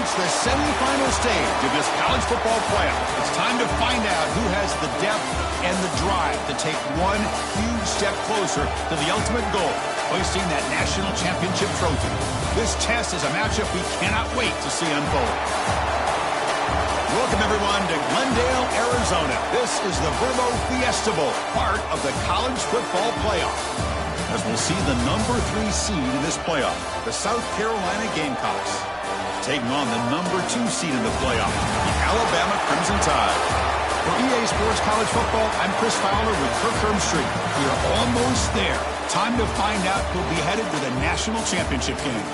reached the semifinal stage of this college football playoff. It's time to find out who has the depth and the drive to take one huge step closer to the ultimate goal, hoisting that national championship trophy. This test is a matchup we cannot wait to see unfold. Welcome, everyone, to Glendale, Arizona. This is the Verbo Fiesta Bowl, part of the college football playoff. As we'll see the number 3 seed in this playoff, the South Carolina Gamecocks, taking on the number 2 seed in the playoff, the Alabama Crimson Tide. For EA Sports College Football, I'm Chris Fowler with Kirk Herbstreit. We are almost there. Time to find out who'll be headed to the national championship game.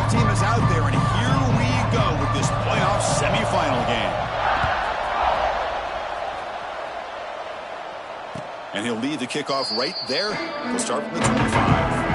Team is out there, and here we go with this playoff semifinal game. And he'll lead the kickoff right there. He'll start from the 25.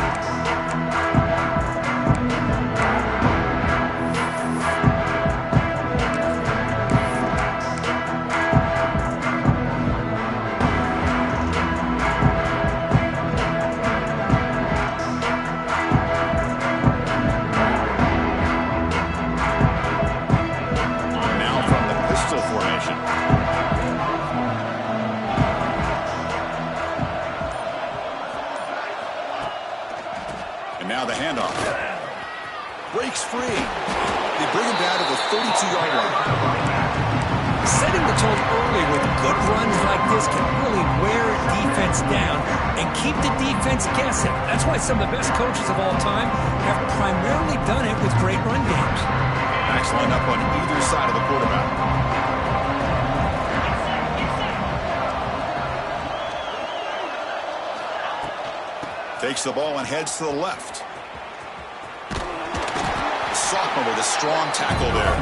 And now the handoff. Breaks free. They bring him down to the 32-yard line. Setting the tone early with good runs like this can really wear defense down and keep the defense guessing. That's why some of the best coaches of all time have primarily done it with great run games. Backs line up on either side of the quarterback. Takes the ball and heads to the left. The sophomore with a strong tackle there.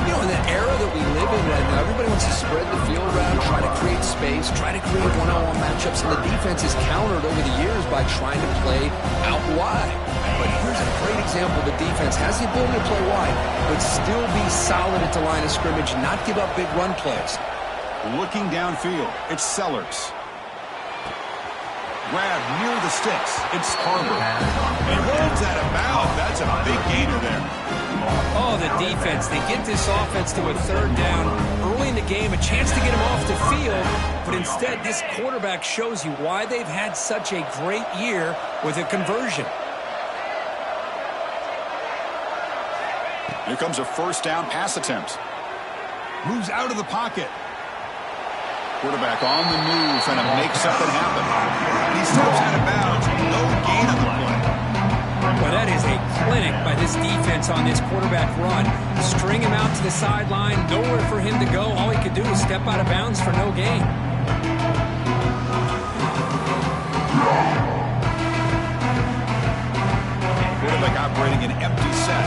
You know, in the era that we live in right now, everybody wants to spread the field around, try to create space, try to create one-on-one matchups, and the defense is countered over the years by trying to play out wide. But here's a great example. The defense has the ability to play wide, but still be solid at the line of scrimmage, not give up big run plays. Looking downfield, it's Sellers. Grab near the sticks. It's Harbor. And he rolls out of bounds. That's a big gainer there. Oh, the defense. They get this offense to a third down early in the game, a chance to get him off the field. But instead, this quarterback shows you why they've had such a great year with a conversion. Here comes a first down pass attempt. Moves out of the pocket. Quarterback on the move, trying to make something happen. And he steps out of bounds. No gain on the play. Well, that is a clinic by this defense on this quarterback run. String him out to the sideline, nowhere for him to go. All he could do is step out of bounds for no gain. Quarterback operating an empty set.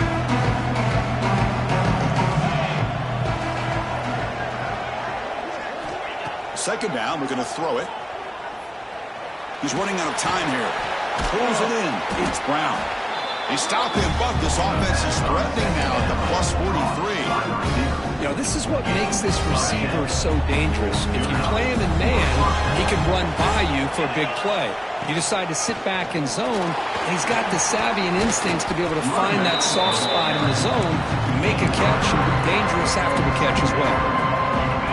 Second down, we're going to throw it. He's running out of time here. Pulls it in. It's Brown. They stop him, but this offense is threatening now at the plus 43. You know, this is what makes this receiver so dangerous. If you play him in man, he can run by you for a big play. You decide to sit back in zone, and he's got the savvy and instincts to be able to find that soft spot in the zone, make a catch, and be dangerous after the catch as well.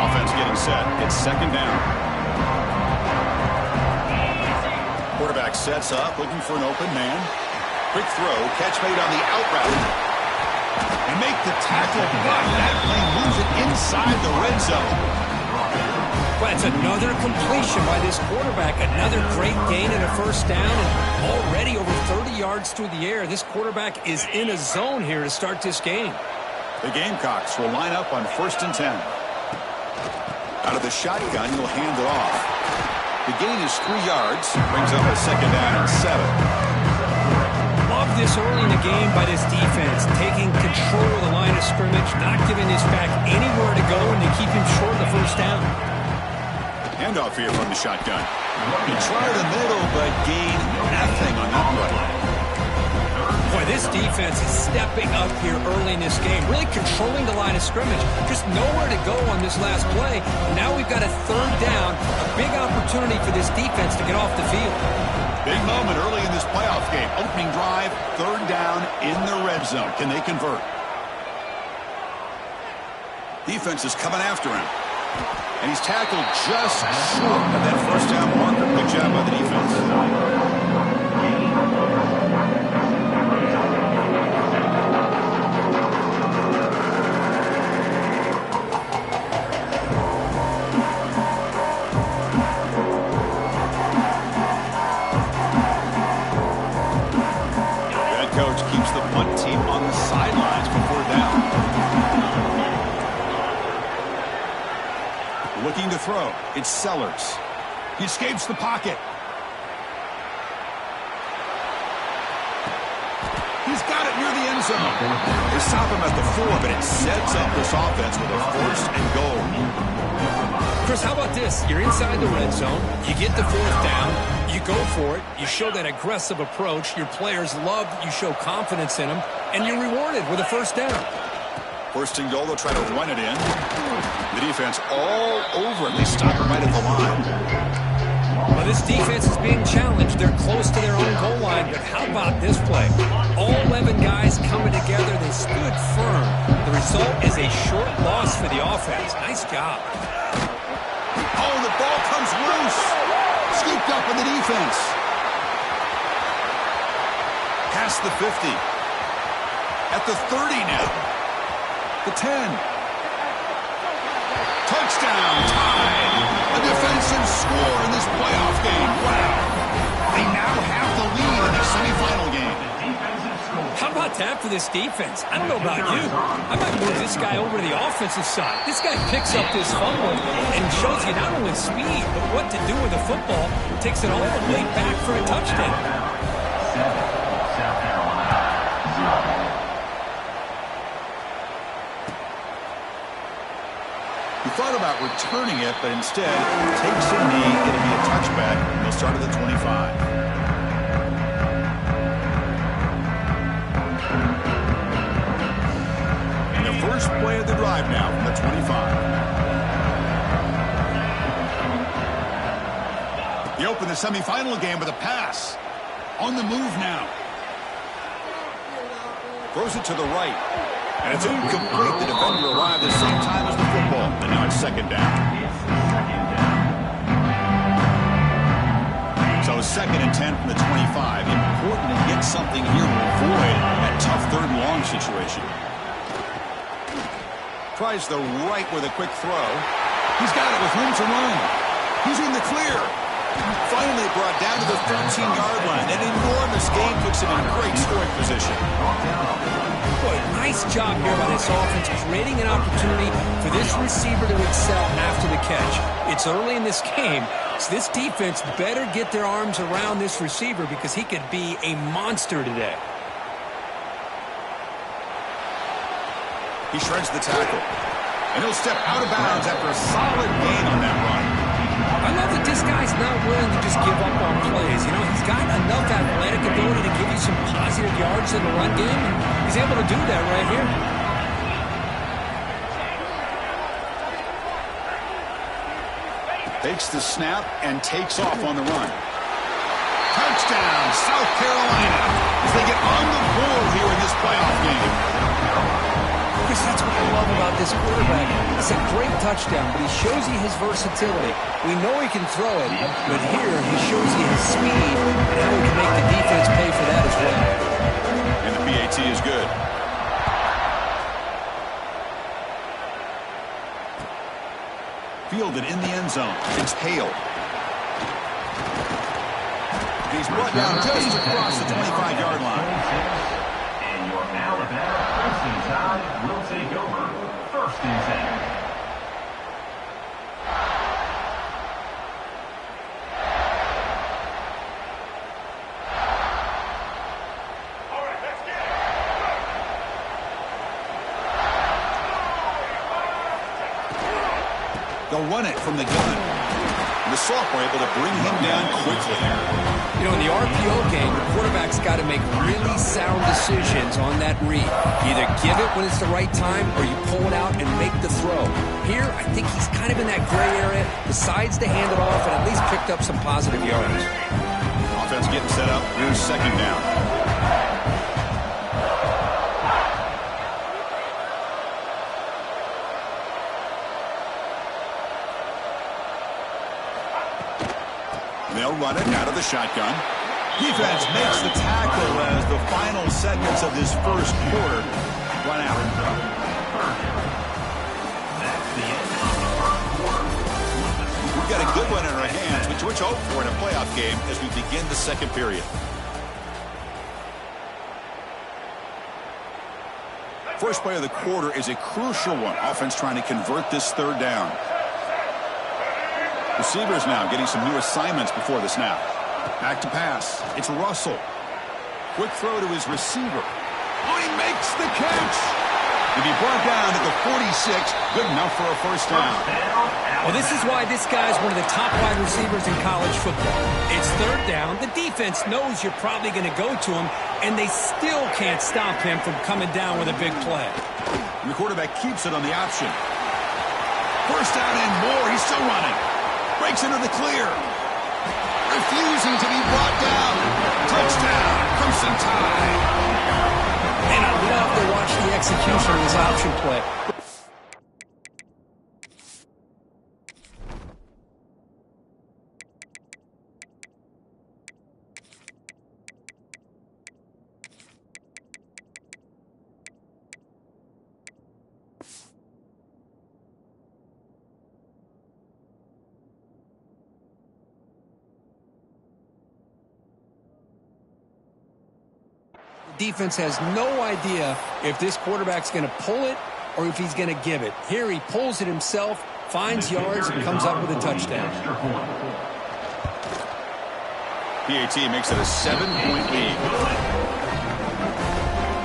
Offense getting set. It's second down. Quarterback sets up, looking for an open man. Quick throw, catch made on the out route. And make the tackle, but that play moves it inside the red zone. Well, it's another completion by this quarterback. Another great gain and a first down. And already over 30 yards through the air. This quarterback is in a zone here to start this game. The Gamecocks will line up on 1st and 10. Out of the shotgun, he'll hand it off. The gain is 3 yards. Brings up a second down and 7. Love this early in the game by this defense. Taking control of the line of scrimmage. Not giving this back anywhere to go and to keep him short of the first down. Handoff here from the shotgun. He tried the middle, but gained nothing on that play. Boy, Boy, this defense is stepping up here early in this game, really controlling the line of scrimmage. Just nowhere to go on this last play. Now we've got a third down, a big opportunity for this defense to get off the field. Big moment early in this playoff game. Opening drive, third down in the red zone. Can they convert? Defense is coming after him. And he's tackled just short of that first down marker. Good job by the defense. Looking to throw. It's Sellers. He escapes the pocket. He's got it near the end zone. They stop him at the 4, but it sets up this offense with a first and goal. Chris, how about this? You're inside the red zone. You get the fourth down. You go for it. You show that aggressive approach. Your players love that you show confidence in them, and you're rewarded with a first down. First and goal, they'll try to run it in. The defense all over it. They stop it right at the line. Well, this defense is being challenged. They're close to their own goal line, but how about this play? All 11 guys coming together. They stood firm. The result is a short loss for the offense. Nice job. Oh, the ball comes loose. Scooped up in the defense. Past the 50. At the 30 now. The 10. Touchdown, tied. A defensive score in this playoff game. Wow. They now have the lead in the semifinal game. How about that for this defense? I don't know about you. I might move this guy over to the offensive side. This guy picks up this fumble and shows you not only speed, but what to do with the football. Takes it all the way back for a touchdown. Thought about returning it, but instead takes a knee. It'll be a touchback. They'll start at the 25. And the first play of the drive now from the 25. He opened the semifinal game with a pass. On the move now. Throws it to the right. And it's incomplete. The defender arrived at the same time as the football. And now it's second down. So second and 10 from the 25. Important to get something here to avoid that tough third and long situation. Tries the right with a quick throw. He's got it with room to run. He's in the clear. Finally brought down to the 13-yard line. An enormous gain puts him in great scoring position. Boy, nice job here by this offense, creating an opportunity for this receiver to excel after the catch. It's early in this game, so this defense better get their arms around this receiver because he could be a monster today. He shreds the tackle, and he'll step out of bounds after a solid gain on that run. I love that this guy's not willing to just give up on plays. You know, he's got enough athletic ability to give you some positive yards in the run game, and he's able to do that right here. Takes the snap and takes off on the run. Touchdown, South Carolina, as they get on the board here in this playoff game. Chris, that's what I love about this quarterback. It's a great touchdown, but he shows you his versatility. We know he can throw it, but here he shows you his speed and how he can make the defense pay for that as well. And the PAT is good. Fielded in the end zone. It's Hale. He's brought down just across the 25-yard line. Will take over first and 10. All right, let's get They'll run it from the gun. And the sophomore able to bring him down quickly. You know, in the RPO game, the quarterback's got to make really sound decisions on that read. Either give it when it's the right time or you pull it out and make the throw. Here, I think he's kind of in that gray area, decides to hand it off and at least picked up some positive yards. Offense getting set up. Here's second down. They'll run it out of the shotgun. Defense makes the tackle as the final seconds of this first quarter run out. We've got a good one in our hands, which hope for in a playoff game as we begin the second period. First play of the quarter is a crucial one. Offense trying to convert this third down. Receivers now getting some new assignments before the snap. Back to pass. It's Russell. Quick throw to his receiver. Oh, he makes the catch. To be brought down at the 46. Good enough for a first down. Well, this is why this guy's one of the top wide receivers in college football. It's third down. The defense knows you're probably going to go to him, and they still can't stop him from coming down with a big play. And the quarterback keeps it on the option. First down and more. He's still running. Breaks into the clear. Refusing to be brought down. Touchdown. Crimson Tide. And I love to watch the execution of this option play. Defense has no idea if this quarterback's going to pull it or if he's going to give it. Here he pulls it himself, finds yards, and comes up with a touchdown. PAT makes it a 7-point lead.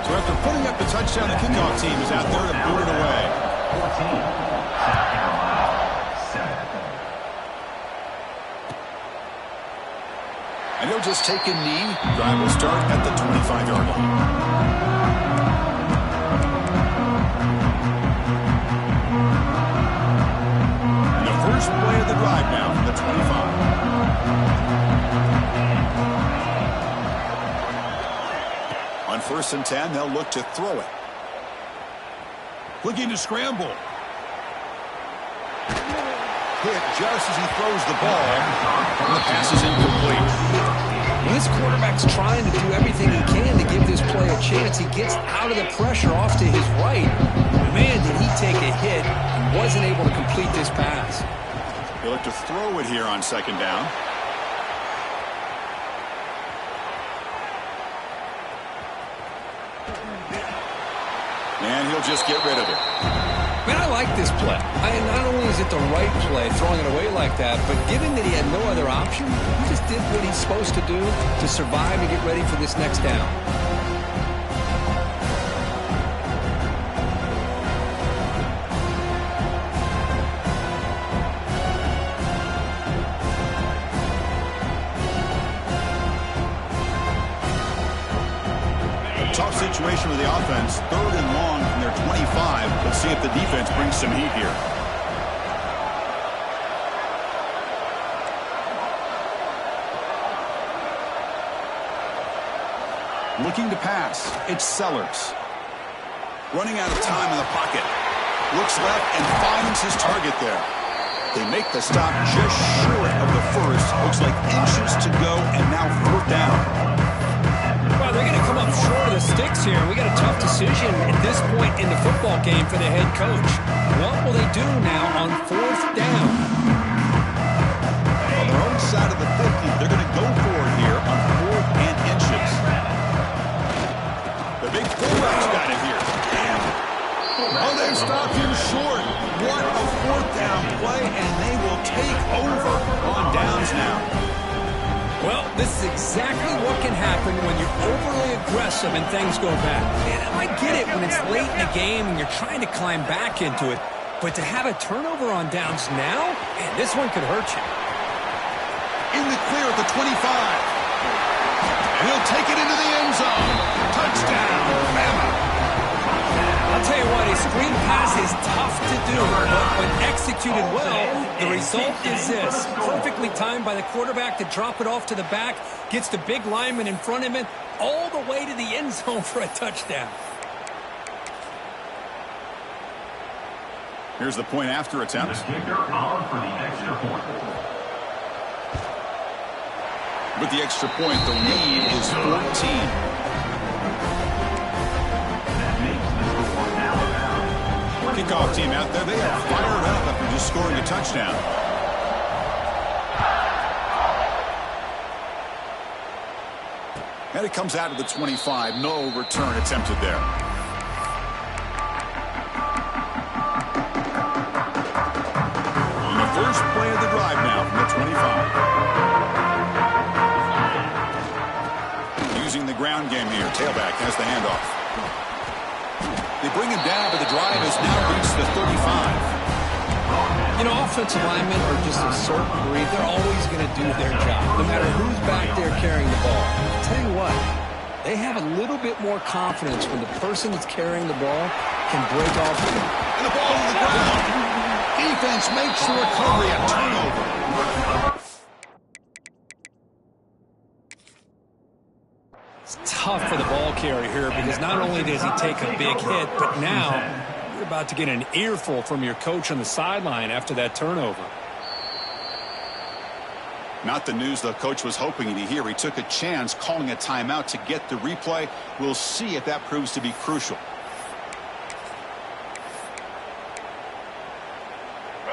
So after putting up the touchdown, the kickoff team is out there to boot it away. And he'll just take a knee. Drive will start at the 25-yard line. And the first play of the drive now from the 25. On 1st and 10, they'll look to throw it. Looking to scramble. Hit just as he throws the ball. And the pass is incomplete. When this quarterback's trying to do everything he can to give this play a chance, he gets out of the pressure off to his right. Man, did he take a hit and wasn't able to complete this pass. He'll look to throw it here on second down. And he'll just get rid of it. Man, I like this play. Not only is it the right play, throwing it away like that, but given that he had no other option, he just did what he's supposed to do to survive and get ready for this next down. Tough situation with the offense. 3rd and long from their 25. Let's see if the defense brings some heat here. Looking to pass. It's Sellers. Running out of time in the pocket. Looks left and finds his target there. They make the stop just short of the first. Looks like inches to go, and now 4th down. Well, they're going to come up short of the sticks here. We got a tough decision at this point in the football game for the head coach. What will they do now on 4th down? On their own side of the 50, they're going to go for it here on 4th and inches. The big fullback's got it here. Oh, they've stopped him short. What a 4th down play, and they will take over on downs now. Well, this is exactly what can happen when you're overly aggressive and things go bad. And I get it when it's late in the game and you're trying to climb back into it. But to have a turnover on downs now, man, this one could hurt you. In the clear at the 25. And he'll take it into the end zone. Touchdown, Bama. I'll tell you what, a screen pass is tough to do, but when executed well, the result is this. Perfectly timed by the quarterback to drop it off to the back, gets the big lineman in front of him, all the way to the end zone for a touchdown. Here's the point after attempt. The kicker on for the extra point. With the extra point, the lead is 14. That makes the score Alabama. Kickoff team out there, they are fired up after just scoring a touchdown. And it comes out of the 25. No return attempted there. And the first play of the drive now from the 25. Using the ground game here. Tailback has the handoff. They bring him down, but the drive has now reached the 35. You know, offensive linemen are just a certain breed. They're always going to do their job, no matter who's back there carrying the ball. I'll tell you what, they have a little bit more confidence when the person that's carrying the ball can break off with it. And the ball to the ground. Defense makes the recovery, a turnover. It's tough for the ball carrier here because not only does he take a big hit, but now you're about to get an earful from your coach on the sideline after that turnover. Not the news the coach was hoping to hear. He took a chance calling a timeout to get the replay. We'll see if that proves to be crucial.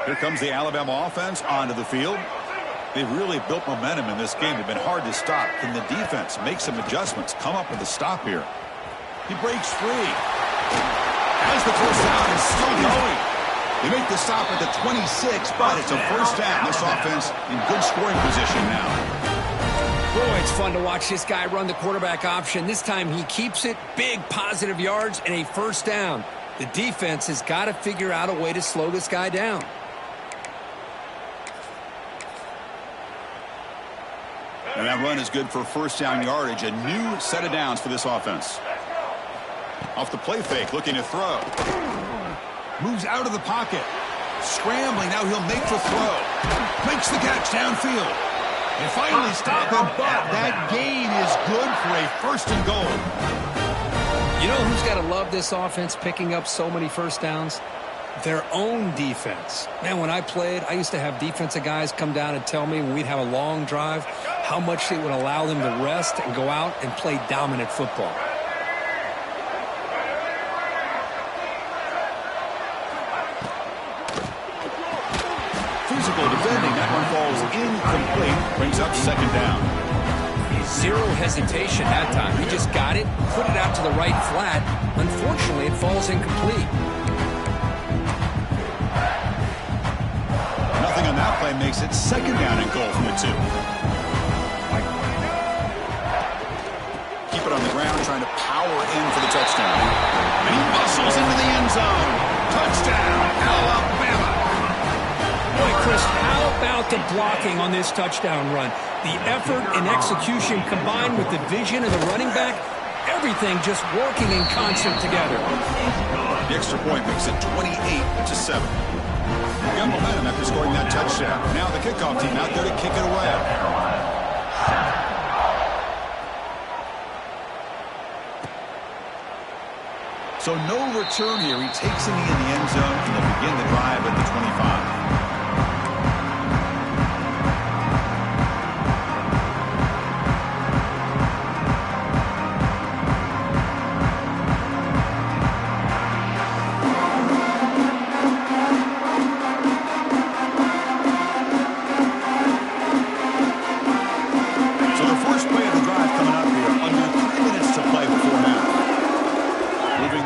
Here comes the Alabama offense onto the field. They've really built momentum in this game. They've been hard to stop. Can the defense make some adjustments? Come up with a stop here. He breaks free. As the first down is still going. They make the stop at the 26, but it's a first down. This offense in good scoring position now. Boy, it's fun to watch this guy run the quarterback option. This time he keeps it, big positive yards, and a first down. The defense has got to figure out a way to slow this guy down. And that run is good for first down yardage. A new set of downs for this offense. Off the play fake, looking to throw. Moves out of the pocket. Scrambling, now he'll make the throw. Makes the catch downfield. They finally stop him, but that gain is good for a first and goal. You know who's got to love this offense picking up so many first downs? Their own defense. Man, when I played, I used to have defensive guys come down and tell me when we'd have a long drive how much it would allow them to rest and go out and play dominant football. Physical defending. That one falls incomplete. Brings up second down. Zero hesitation that time. He just got it, put it out to the right flat. Unfortunately, it falls incomplete. Nothing on that play makes it second down and goal from the 2. Keep it on the ground, trying to power in for the touchdown. And he muscles into the end zone. Touchdown, Alabama. Boy, Chris, how about the blocking on this touchdown run? The effort and execution combined with the vision of the running back, everything just working in concert together. The extra point makes it 28-7. Got momentum after scoring that touchdown. Now the kickoff team out there to kick it away. So no return here. He takes it in the end zone, and they'll begin the drive at the 25.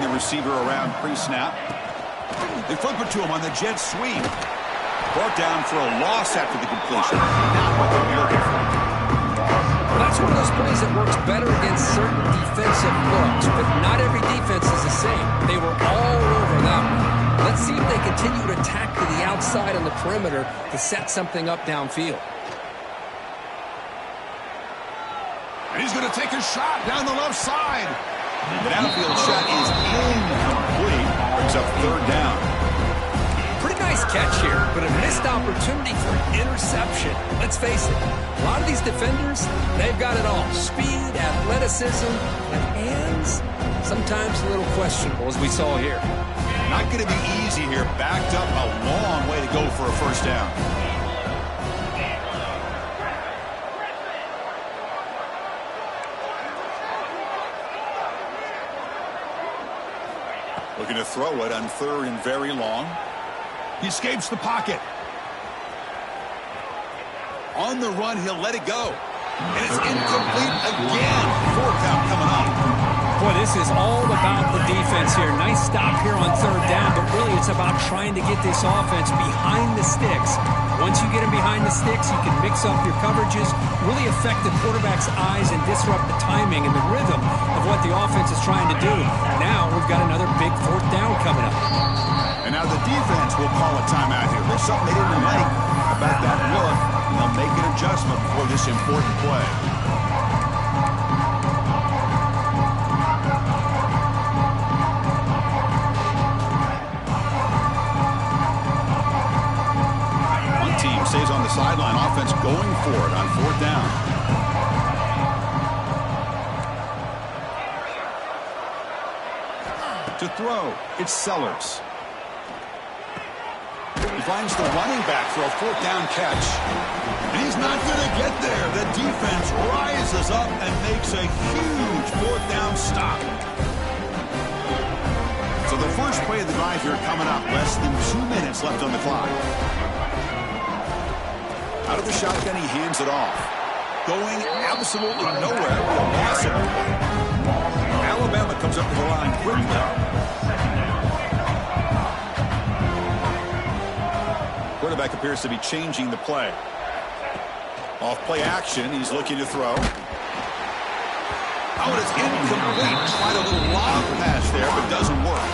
Receiver around pre-snap. They flip it to him on the jet sweep. Brought down for a loss after the completion. Not what they're looking for. Well, that's one of those plays that works better against certain defensive looks, but not every defense is the same. They were all over that one. Let's see if they continue to attack to the outside on the perimeter to set something up downfield. And he's going to take a shot down the left side. The downfield shot is incomplete. Brings up third down. Pretty nice catch here, but a missed opportunity for an interception. Let's face it, a lot of these defenders, they've got it all. Speed, athleticism, and hands, sometimes a little questionable, as we saw here. Not going to be easy here. Backed up a long way to go for a first down. Looking to throw it on third and very long. He escapes the pocket. On the run, he'll let it go. And it's incomplete again. Fourth down coming up. Boy, this is all about the defense here. Nice stop here on third down, but really it's about trying to get this offense behind the sticks. Once you get them behind the sticks, you can mix up your coverages, really affect the quarterback's eyes and disrupt the timing and the rhythm of what the offense is trying to do. Now we've got another big fourth down coming up. And now the defense will call a timeout here. There's something they didn't like about that look, and they'll make an adjustment for this important play. One team stays on the sideline. Offense going for it on fourth down. To throw, it's Sellers. He finds the running back for a fourth down catch. And he's not going to get there. The defense rises up and makes a huge fourth down stop. So the first play of the drive here coming up. Less than 2 minutes left on the clock. Out of the shotgun, he hands it off. Going absolutely nowhere with a massive play. Alabama comes up to the line quickly. Quarterback appears to be changing the play. Off play action, he's looking to throw. Oh, it's incomplete. Tried a little lob pass there, but doesn't work.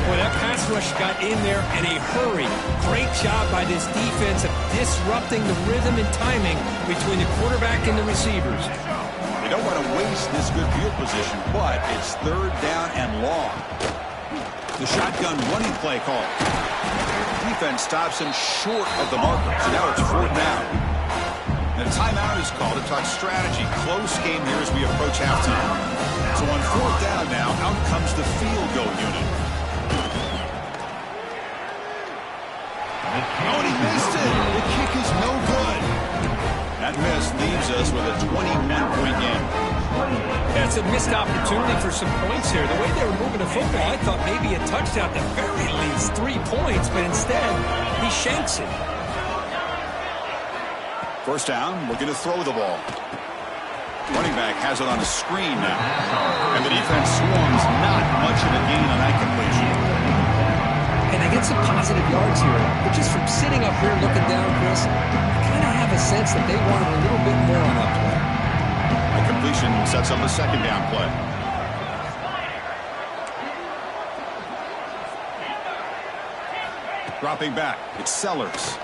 Boy, that pass rush got in there in a hurry. Great job by this defense of disrupting the rhythm and timing between the quarterback and the receivers. They don't want to waste this good field position, but it's third down and long. The shotgun running play call. Defense stops him short of the marker, so now it's fourth down. And a timeout is called to talk strategy. Close game here as we approach halftime. So on fourth down now, out comes the field goal unit. Oh, and he missed it. The kick is no good. That miss leaves us with a 21-point game. That's a missed opportunity for some points here. The way they were moving the football, I thought maybe a touchdown, at the very least 3 points, but instead, he shanks it. First down, looking to throw the ball. Running back has it on a screen now. And the defense swarms, not much of a gain on that completion. And they get some positive yards here. But just from sitting up here looking down, Chris, I kind of have a sense that they wanted a little bit more on that play. The completion sets up a second down play. Dropping back, it's Sellers.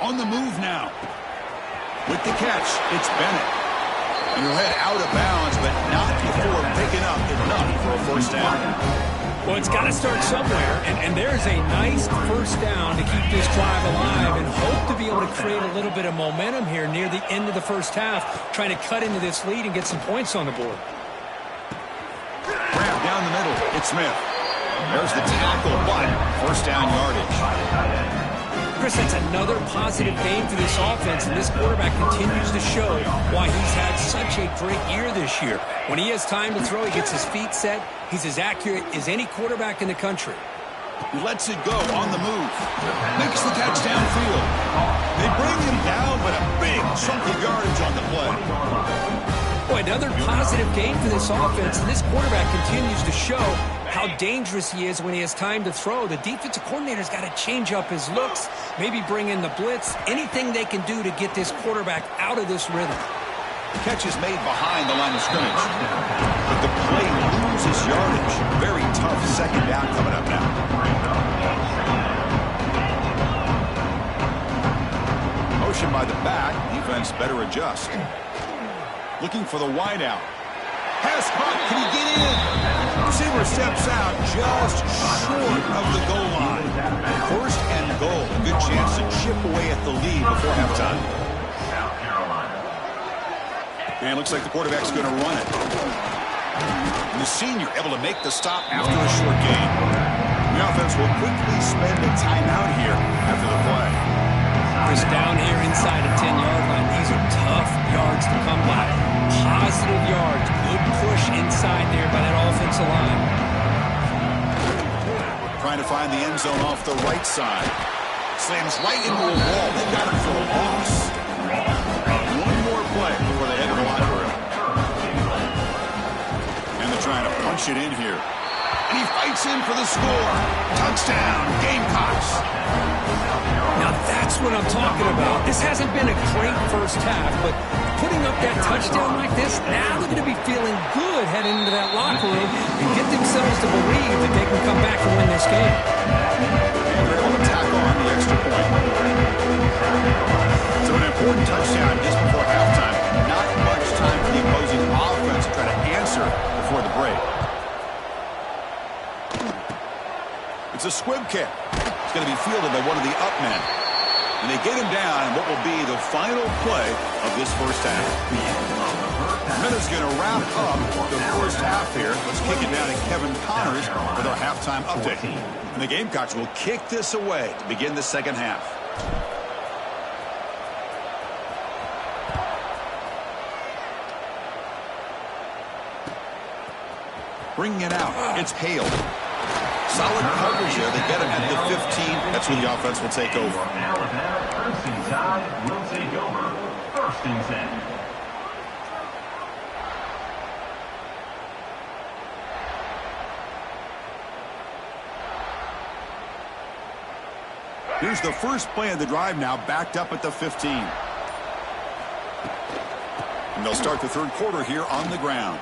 On the move now. With the catch, it's Bennett. And he'll head out of bounds, but not before picking up enough for a first down. Well, it's got to start somewhere, and there's a nice first down to keep this drive alive and hope to be able to create a little bit of momentum here near the end of the first half, trying to cut into this lead and get some points on the board. Grab down the middle, it's Smith. There's the tackle, but first down yardage. Chris, that's another positive game for this offense, and this quarterback continues to show why he's had such a great year this year. When he has time to throw, he gets his feet set. He's as accurate as any quarterback in the country. He lets it go on the move. Makes the catch downfield. They bring him down, but a big chunk of yardage on the play. Boy, another positive game for this offense, and this quarterback continues to show how dangerous he is when he has time to throw. The defensive coordinator's got to change up his looks, maybe bring in the blitz, anything they can do to get this quarterback out of this rhythm. Catch is made behind the line of scrimmage, but the play loses yardage. Very tough second down coming up now. Motion by the back. Defense better adjust. Looking for the wide out. Pass caught. Can he get in? Receiver steps out just short of the goal line. 1st and goal. A good chance to chip away at the lead before halftime. South Carolina. And looks like the quarterback's going to run it. And the senior able to make the stop after a short gain. The offense will quickly spend a timeout here after the play. Chris, down here inside the 10-yard line, these are tough yards to come by. Positive yards, good push inside there by that offensive line. Trying to find the end zone off the right side. Slams right into a wall. They got him for a loss. One more play before they head to the locker room. And they're trying to punch it in here. And he fights in for the score. Touchdown, Gamecocks. Now that's what I'm talking about. This hasn't been a great first half, but putting up that touchdown like this, now they're going to be feeling good heading into that locker room and get themselves to believe that they can come back and win this game. And they're able to tack on the extra point. So an important touchdown just before halftime. Not much time for the opposing offense to try to answer before the break. It's a squib kick. It's going to be fielded by one of the up men. And they get him down in what will be the final play of this first half. Minutes going to wrap up the first half here. Let's kick it down to Kevin Connors with our halftime update. And the Gamecocks will kick this away to begin the second half. Bringing it out. It's Hale. Solid coverage here. They get him at the 15. That's when the offense will take over. Alabama Crimson Tide will take over. 1st and 10. Here's the first play of the drive now, backed up at the 15. And they'll start the third quarter here on the ground.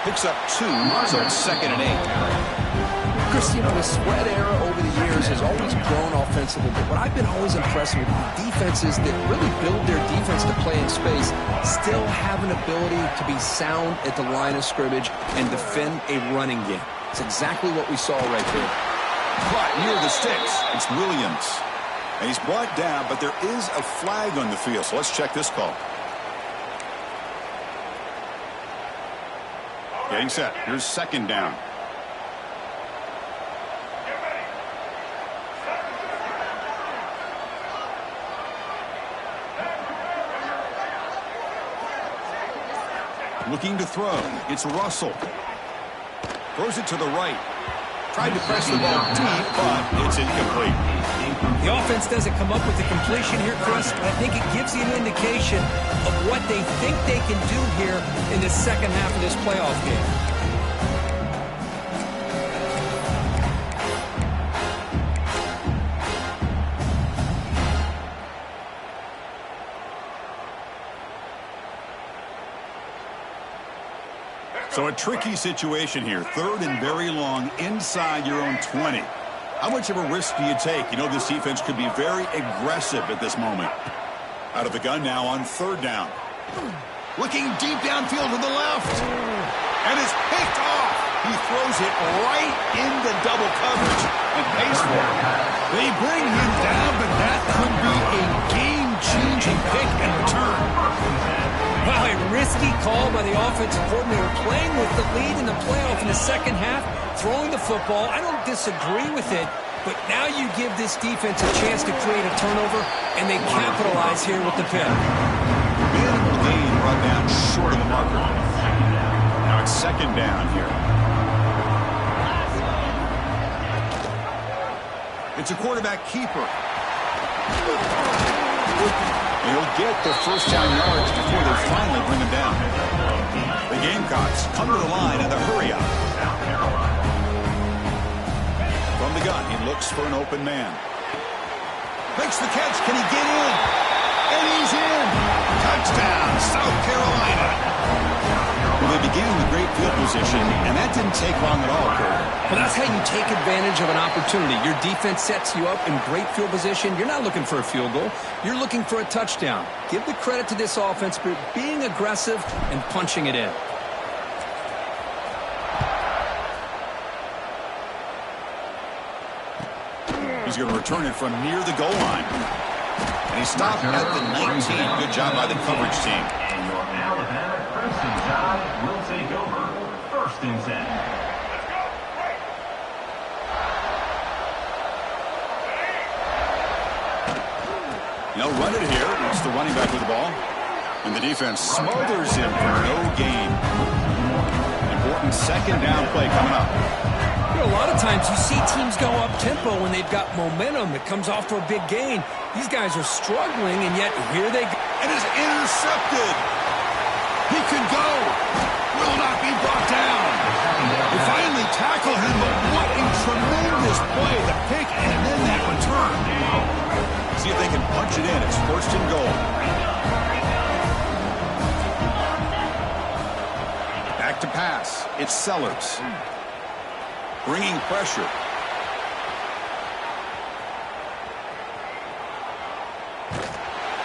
Picks up 2, so it's 2nd and 8. Chris, you know, the spread era over the years has always grown offensively, but what I've been always impressed with defenses that really build their defense to play in space still have an ability to be sound at the line of scrimmage and defend a running game. It's exactly what we saw right there. Caught near the sticks. It's Williams. And he's brought down, but there is a flag on the field, so let's check this call. Getting set. Here's 2nd down. Looking to throw. It's Russell. Throws it to the right. Tried to press the ball deep, but it's incomplete. The offense doesn't come up with the completion here, Chris, but I think it gives you an indication of what they think they can do here in the second half of this playoff game. So a tricky situation here. 3rd and very long inside your own 20. How much of a risk do you take? You know this defense could be very aggressive at this moment. Out of the gun now on 3rd down. Looking deep downfield to the left. And it's picked off. He throws it right into double coverage and pays for it. They bring him down, but that could be a game-changing pick and return. Wow, a risky call by the offensive coordinator, playing with the lead in the playoff in the second half, throwing the football. I don't disagree with it, but now you give this defense a chance to create a turnover, and they capitalize here with the pick. Minimal gain brought down short of the marker. Now it's 2nd down here. It's a quarterback keeper. He'll get the first down yards before they finally bring him down. The Gamecocks come to the line in a hurry-up. From the gun, he looks for an open man. Makes the catch. Can he get in? And he's in. Touchdown, South Carolina. Well, they began with great field position, and that didn't take long at all, Kurt. Well, that's how you take advantage of an opportunity. Your defense sets you up in great field position. You're not looking for a field goal. You're looking for a touchdown. Give the credit to this offense for being aggressive and punching it in. He's going to return it from near the goal line. And he stopped at the 19. Good job by the coverage team. And your Alabama Crimson Tide will take over. First and 10. They'll run it here. It's the running back with the ball. And the defense smothers him for no gain. Important second down play coming up. You know, a lot of times you see teams go up-tempo when they've got momentum that comes off to a big gain. These guys are struggling, and yet here they go. And is intercepted. He could go. Will not be brought down. They finally tackle him, but what a tremendous play. The pick and then that return. See if they can punch it in. It's first and goal. Back to pass. It's Sellers. Bringing pressure.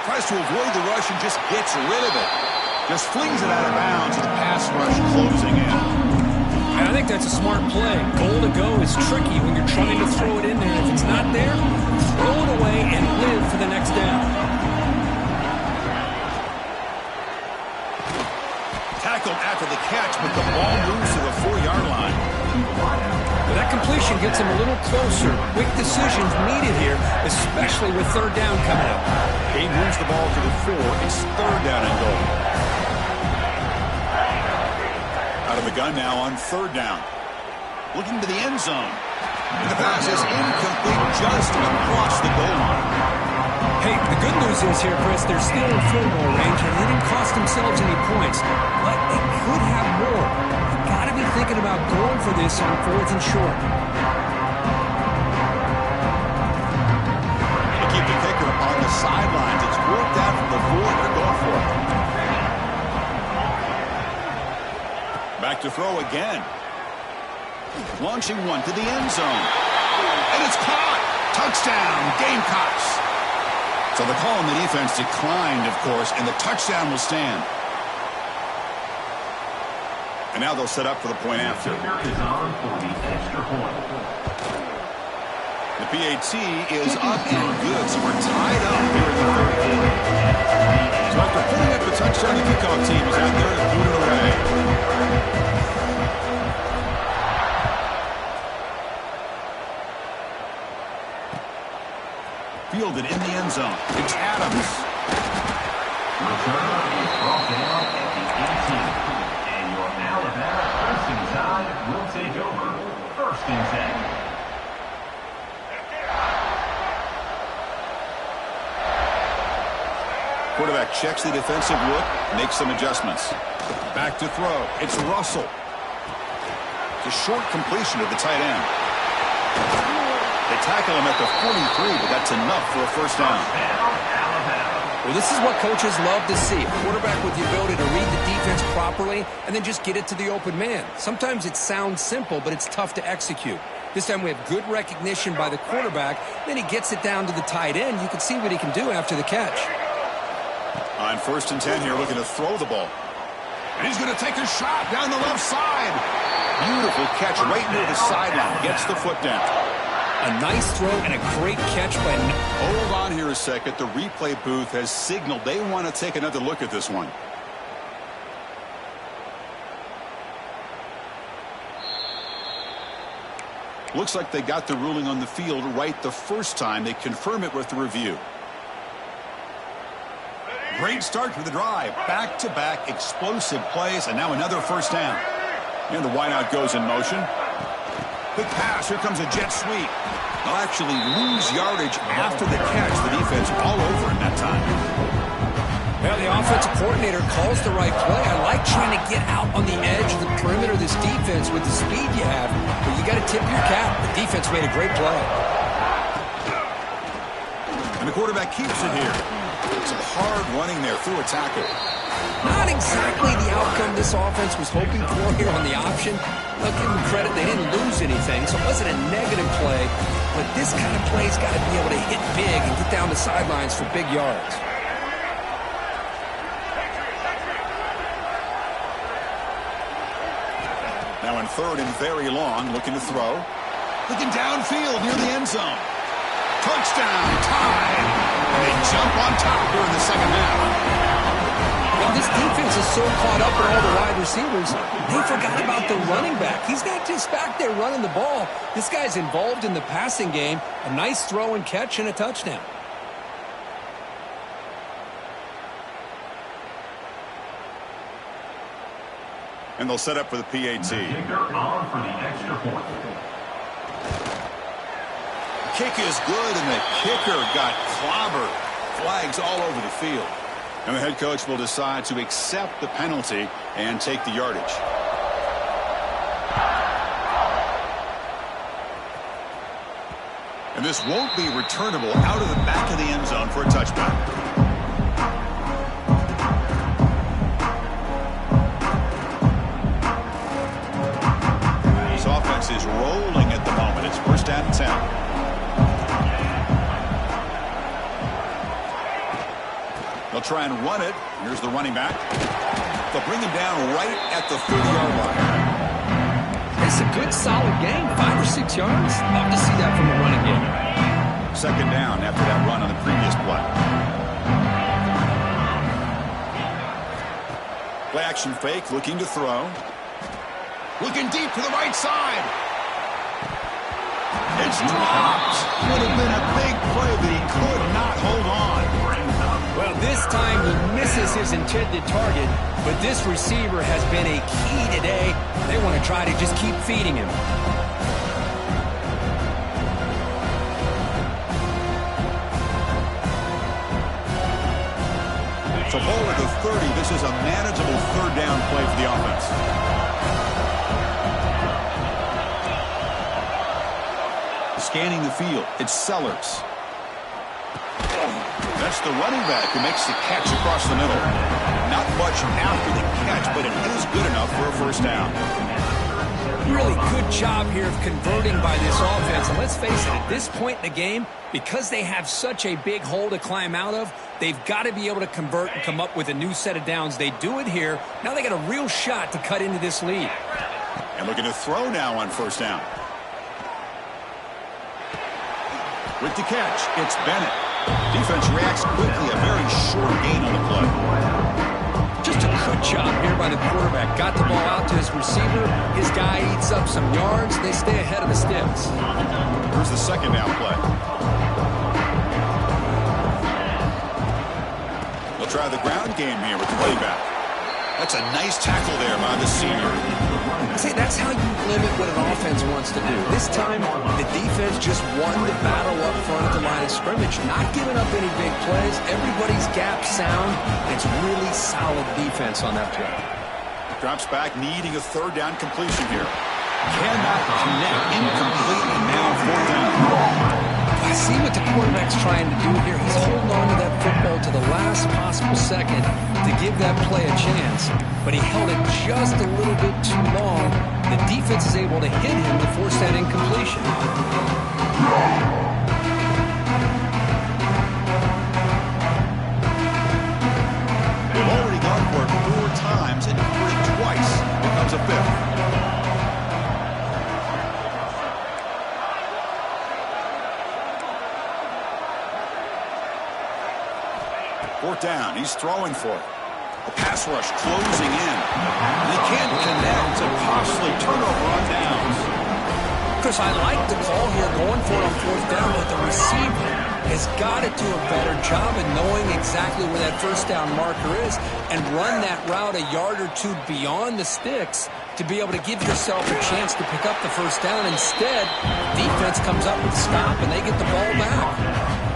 Tries to avoid the rush and just gets rid of it. Just flings it out of bounds with the pass rush closing in. And I think that's a smart play. Goal to go is tricky when you're trying to throw it in there. If it's not there, throw it away and live for the next down. Tackled after the catch, but the ball moves to the 4-yard line. Well, that completion gets him a little closer. Quick decisions needed here, especially with third down coming up. He moves the ball to the 4. It's third down and goal. Out of the gun now on third down. Looking to the end zone. And the pass is incomplete just across the goal line. Hey, the good news is here, Chris, they're still in field goal range, and they didn't cost themselves any points. But they could have more. You've got to be thinking about going for this on fourth and short. They keep the kicker on the sidelines. It's worked out from the 4. They're going for it. Back to throw again. Launching one to the end zone. And it's caught. Touchdown, Gamecocks. So the call on the defense declined, of course, and the touchdown will stand. And now they'll set up for the point after. Is on for the extra point. The PAT is up and good, so we're tied up here in the third quarter. So after putting up the touchdown, the kickoff team is out there to boot it away. Fielded in the end zone. It's Adams. Return is brought down at the 18. And your Alabama Crimson Tide will take over. First and 10. Quarterback checks the defensive look, makes some adjustments. Back to throw. It's Russell. It's a short completion to the tight end. They tackle him at the 43, but that's enough for a first down. Well, this is what coaches love to see. A quarterback with the ability to read the defense properly and then just get it to the open man. Sometimes it sounds simple, but it's tough to execute. This time we have good recognition by the quarterback. Then he gets it down to the tight end. You can see what he can do after the catch. On first and 10 here, looking to throw the ball. And he's going to take a shot down the left side. Beautiful catch right near the sideline. Gets the foot down. A nice throw and a great catch by... Hold on here a second. The replay booth has signaled they want to take another look at this one. Looks like they got the ruling on the field right the first time. They confirm it with the review. Great start to the drive. Back-to-back explosive plays, and now another first down. And the wideout goes in motion. Good pass. Here comes a jet sweep. They'll actually lose yardage after the catch. The defense all over in that time. Well, the offensive coordinator calls the right play. I like trying to get out on the edge of the perimeter of this defense with the speed you have, but you got to tip your cap. The defense made a great play. And the quarterback keeps it here. Some hard running there through a tackle. Not exactly the outcome this offense was hoping for here on the option. I'll give them credit. They didn't lose anything. anything, so it wasn't a negative play. But this kind of play's got to be able to hit big and get down the sidelines for big yards. Now in third and very long, looking to throw. Looking downfield near the end zone. Touchdown, tied. And they jump on top here in the second half. Well, this defense is so caught up in all the wide receivers, they forgot about the running back. He's not just back there running the ball. This guy's involved in the passing game. A nice throw and catch and a touchdown. And they'll set up for the PAT. Kicker on for the extra point. Kick is good, and the kicker got clobbered. Flags all over the field. And the head coach will decide to accept the penalty and take the yardage. And this won't be returnable out of the back of the end zone for a touchback. This offense is rolling at the moment. It's first down and 10. They'll try and run it. Here's the running back. They'll bring him down right at the 30-yard line. It's a good, solid game, 5 or 6 yards. Love to see that from a running game. Second down after that run on the previous play. Play action fake, looking to throw. Looking deep to the right side. It's dropped. Would have been a big play, but he could not hold on. Well, this time he misses his intended target, but this receiver has been a key today. They want to try to just keep feeding him. So ball at the 30. This is a manageable third down play for the offense. Scanning the field, it's Sellers. That's the running back who makes the catch across the middle. Not much after the catch, but it is good enough for a first down. Really good job here of converting by this offense. And let's face it, at this point in the game, because they have such a big hole to climb out of, they've got to be able to convert and come up with a new set of downs. They do it here. Now they got a real shot to cut into this lead. And looking to throw now on first down. With the catch, it's Bennett. Defense reacts quickly, a very short gain on the play. Just a good job here by the quarterback. Got the ball out to his receiver. His guy eats up some yards. They stay ahead of the sticks. Here's the second down play. They'll try the ground game here with the running back. That's a nice tackle there by the senior. See, that's how you limit what an offense wants to do. This time, the defense just won the battle up front at the line of scrimmage, not giving up any big plays. Everybody's gap sound. It's really solid defense on that play. Drops back, needing a third down completion here. Cannot connect, incomplete, and now fourth down. I see what the quarterback's trying to do here. He's holding on to that football to the last possible second to give that play a chance. But he held it just a little bit too long. The defense is able to hit him to force that incompletion. They've already gone for it 4 times and converted twice. Here comes a fifth. Fourth down, he's throwing for it. The pass rush closing in. They can't connect, a costly turnover on downs. Chris, I like the call here, going for it on fourth down, but the receiver has got to do a better job of knowing exactly where that first down marker is and run that route a yard or two beyond the sticks to be able to give yourself a chance to pick up the first down. Instead, defense comes up with a stop and they get the ball back.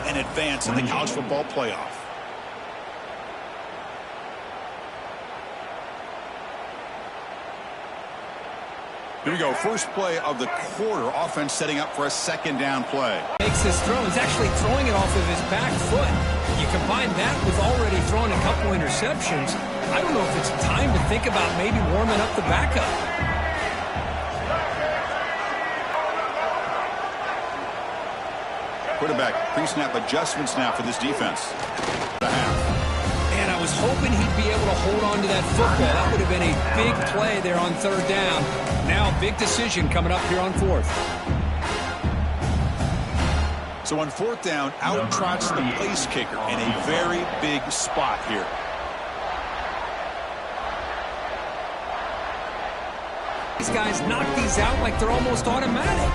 An advance in the college football playoff. Here we go. First play of the quarter. Offense setting up for a second down play. Makes this throw. He's actually throwing it off of his back foot. You you combine that with already throwing a couple interceptions, I don't know if it's time to think about maybe warming up the backup. Quarterback pre-snap adjustments now for this defense. And I was hoping he'd be able to hold on to that football. That would have been a big play there on third down. Now big decision coming up here on fourth. So on fourth down, out trots the place kicker in a very big spot here. These guys knock these out like they're almost automatic.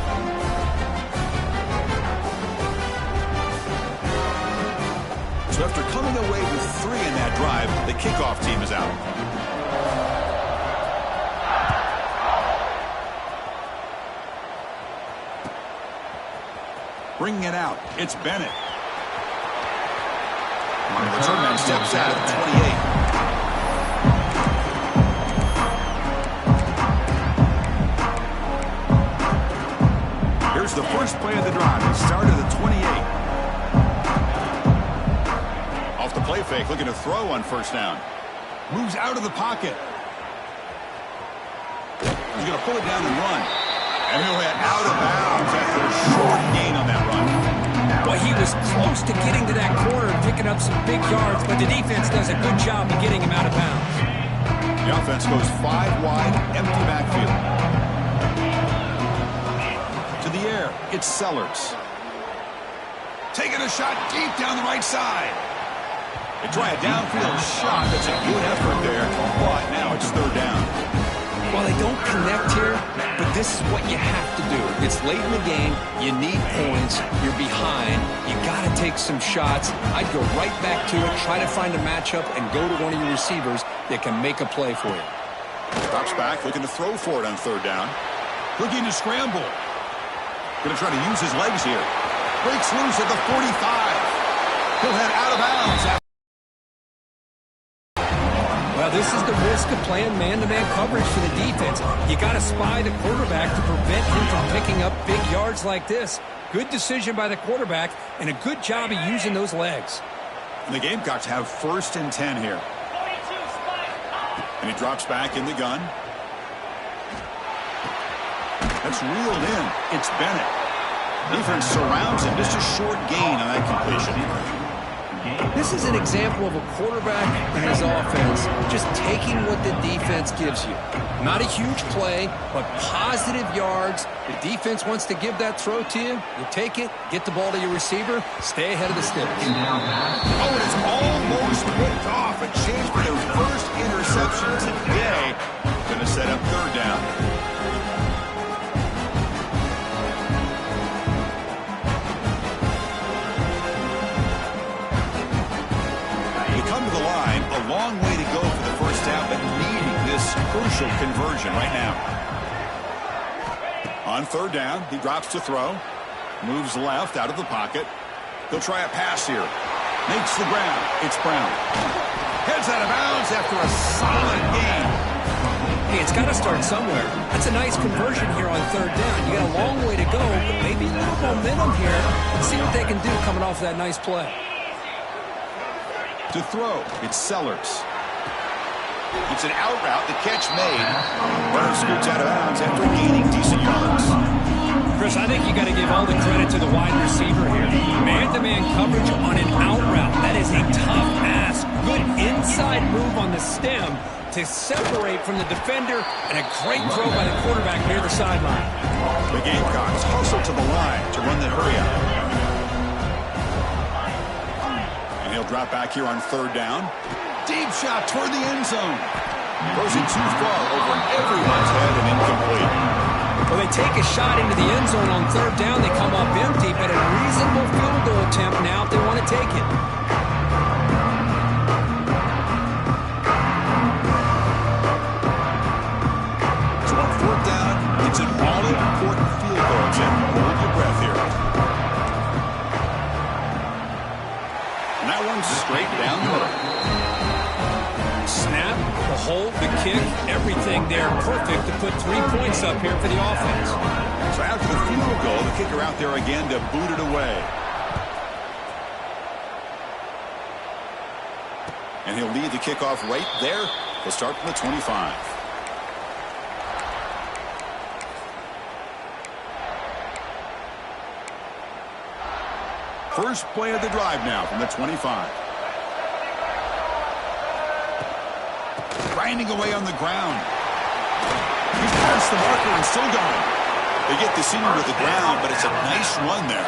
So after coming away with 3 in that drive, the kickoff team is out. Bringing it out, it's Bennett. The return man steps out at the 28. Here's the first play of the drive. It started at the 28. Off the play fake, looking to throw on first down. Moves out of the pocket. He's going to pull it down and run. And he'll head out of bounds after a short gain on that run. Well, he was close to getting to that corner and picking up some big yards, but the defense does a good job of getting him out of bounds. The offense goes 5 wide, empty backfield. To the air, it's Sellers. Taking a shot deep down the right side. They try a downfield shot. That's a good effort there, but now it's third down. Well, they don't connect here, but this is what you have to do. It's late in the game. You need points. You're behind. You got to take some shots. I'd go right back to it, try to find a matchup, and go to one of your receivers that can make a play for you. Drops back, looking to throw for it on third down. Looking to scramble. Going to try to use his legs here. Breaks loose at the 45. He'll head out of bounds. Well, this is the risk of playing man-to-man coverage for the defense. You got to spy the quarterback to prevent him from picking up big yards like this. Good decision by the quarterback and a good job of using those legs. And the Gamecocks have first and 10 here. And he drops back in the gun. That's reeled in. It's Bennett. Defense surrounds him. Just a short gain on that completion. This is an example of a quarterback and his offense just taking what the defense gives you. Not a huge play, but positive yards. The defense wants to give that throw to you. You take it, get the ball to your receiver, stay ahead of the sticks. Oh, it is almost picked off. A chance for their first interception today. Going to set up third down. A long way to go for the first down, but needing this crucial conversion right now. On third down, he drops to throw. Moves left out of the pocket. He'll try a pass here. Makes the ground. It's Brown. Heads out of bounds after a solid gain. Hey, it's got to start somewhere. That's a nice conversion here on third down. You got a long way to go, but maybe a little momentum here. Let's see what they can do coming off that nice play. To throw, it's Sellers. It's an out route, the catch made. Runner scoots out of bounds after gaining decent yards. Chris, I think you got to give all the credit to the wide receiver here. Man-to-man coverage on an out route. That is a tough ask. Good inside move on the stem to separate from the defender, and a great throw by the quarterback near the sideline. The Gamecocks hustle to the line to run the hurry out. He'll drop back here on third down. Deep shot toward the end zone. Throws it too far over everyone's head and incomplete. Well, they take a shot into the end zone on third down. They come up empty, but a reasonable field goal attempt now if they want to take it. So on fourth down, it's an all-important field goal attempt. Hold your breath here. And that one's straight down the middle. Snap, the hold, the kick, everything there perfect to put 3 points up here for the offense. So after the field goal, the kicker out there again to boot it away. And he'll lead the kickoff right there. He'll start from the 25. First play of the drive now from the 25. Grinding away on the ground. He's past the marker and still going. They get the senior to the ground, but it's a nice run there.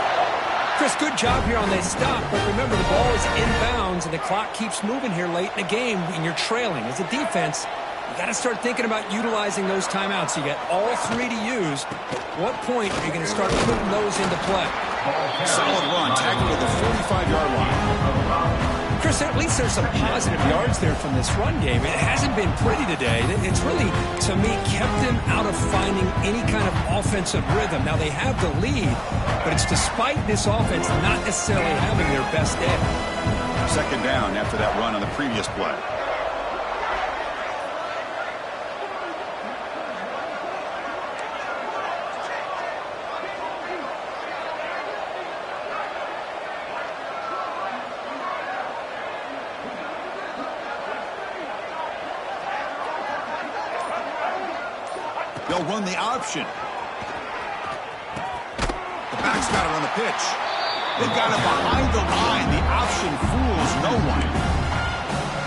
Chris, good job here on that stop, but remember the ball is inbounds and the clock keeps moving here late in the game and you're trailing. As a defense, you got to start thinking about utilizing those timeouts. You got all three to use. At what point are you going to start putting those into play? Solid run, tackled at the 45-yard line. Chris, at least there's some positive yards there from this run game. It hasn't been pretty today. It's really, to me, kept them out of finding any kind of offensive rhythm. Now, they have the lead, but it's despite this offense not necessarily having their best day. Second down after that run on the previous play. They'll run the option. The back's got it on the pitch. They've got it behind the line. The option fools no one.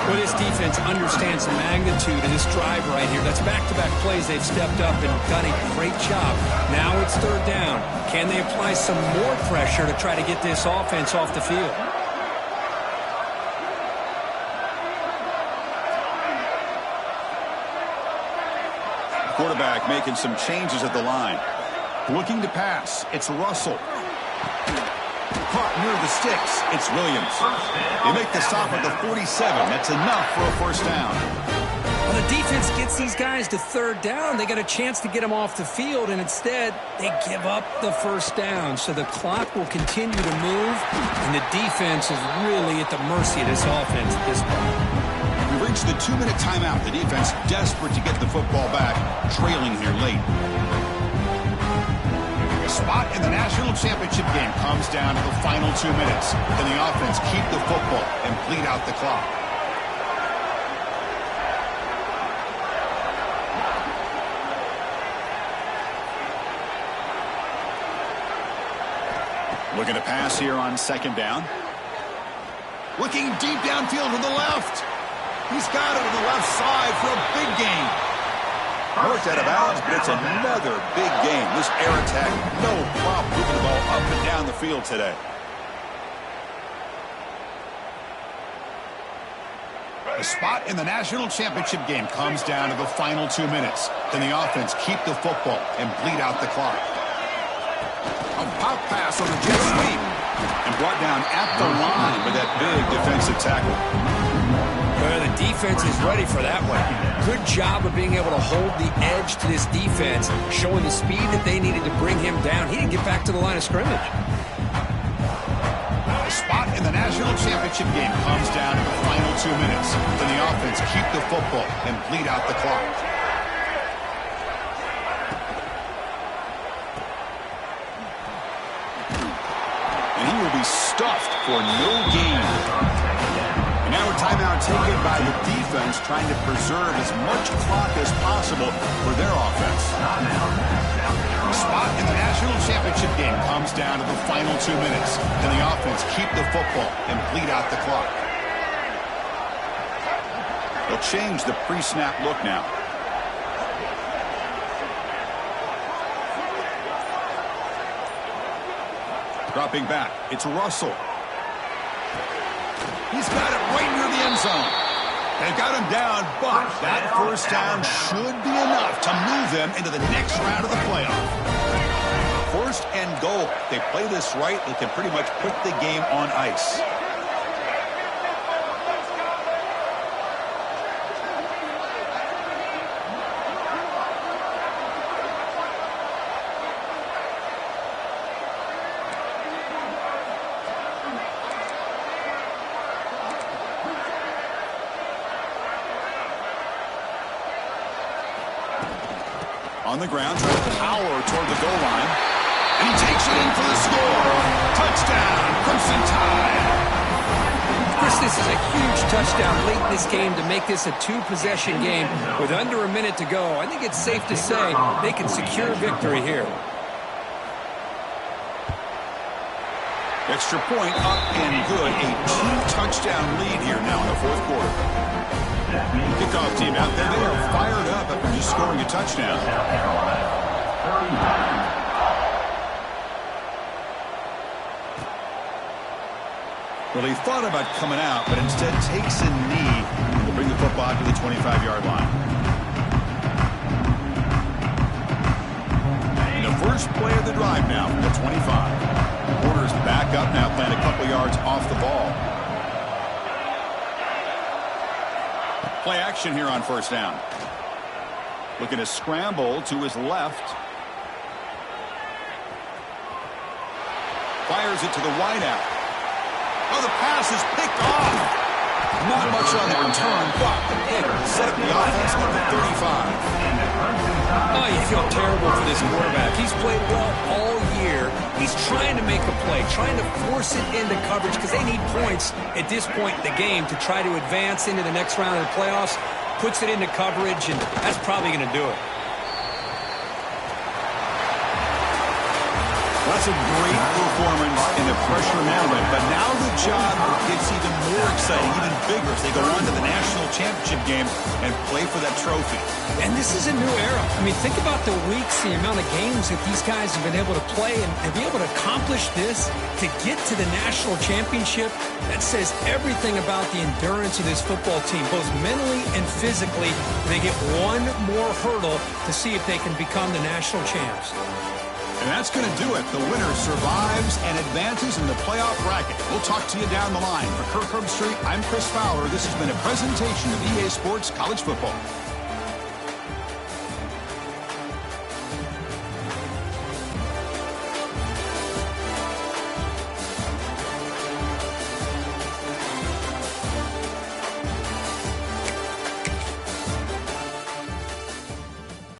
Well, this defense understands the magnitude of this drive right here. That's back-to-back plays. They've stepped up and done a great job. Now it's third down. Can they apply some more pressure to try to get this offense off the field? Quarterback making some changes at the line. Looking to pass. It's Russell. Caught near the sticks. It's Williams. They make the stop at the 47. That's enough for a first down. When the defense gets these guys to third down, they got a chance to get them off the field, and instead they give up the first down. So the clock will continue to move, and the defense is really at the mercy of this offense at this point. We've reached the 2-minute timeout. The defense desperate to get the football back, trailing here late. A spot in the national championship game comes down to the final 2 minutes. Can the offense keep the football and bleed out the clock? Looking to pass here on second down. Looking deep downfield to the left. He's got it to the left side for a big gain. Worked out of bounds, but it's another big game. This air attack, no problem moving the ball up and down the field today. The spot in the national championship game comes down to the final 2 minutes. Can the offense keep the football and bleed out the clock? A pop pass on the jet sweep and brought down at the line with that big defensive tackle. Well, the defense is ready for that one. Good job of being able to hold the edge to this defense, showing the speed that they needed to bring him down. He didn't get back to the line of scrimmage. The spot in the national championship game comes down to the final 2 minutes. Can the offense keep the football and bleed out the clock? And he will be stuffed for no gain. And now a timeout taken by the defense, trying to preserve as much clock as possible for their offense. The spot in the national championship game comes down to the final 2 minutes. Can the offense keep the football and bleed out the clock? They'll change the pre-snap look now. Dropping back, it's Russell. He's got it right near the end zone. They've got him down, but that first down should be enough to move them into the next round of the playoff. First and goal. If they play this right, they can pretty much put the game on ice. On the ground, trying to power toward the goal line. And he takes it in for the score. Touchdown, Crimson Tide. Chris, this is a huge touchdown touchdown late in this game to make this a two-possession game with under a minute to go. I think it's safe to say they can secure victory here. Extra point up and good. A two-touchdown lead here now in the fourth quarter. Kickoff team out there. They are fired up after just scoring a touchdown. Well, he thought about coming out, but instead takes a knee to bring the football to the 25-yard line. And the first play of the drive now from the 25. Porter's back up now, playing a couple yards off the ball. Play action here on first down. Looking to scramble to his left. Fires it to the wideout. Oh, the pass is picked off. Not much on the return, but the pick set up the offense at the 35. Oh, you feel terrible for this quarterback. He's played well all year. He's trying to make a play, trying to force it into coverage because they need points at this point in the game to try to advance into the next round of the playoffs. Puts it into coverage, and that's probably going to do it. That's a great performance in the pressure management, but now the job gets even more exciting, even bigger as they go on to the national championship game and play for that trophy. And this is a new era. I mean, think about the weeks, the amount of games that these guys have been able to play, and to be able to accomplish this, to get to the national championship, that says everything about the endurance of this football team, both mentally and physically. They get one more hurdle to see if they can become the national champs. And that's going to do it. The winner survives and advances in the playoff bracket. We'll talk to you down the line. For Kirk Herbstreit, I'm Chris Fowler. This has been a presentation of EA Sports College Football.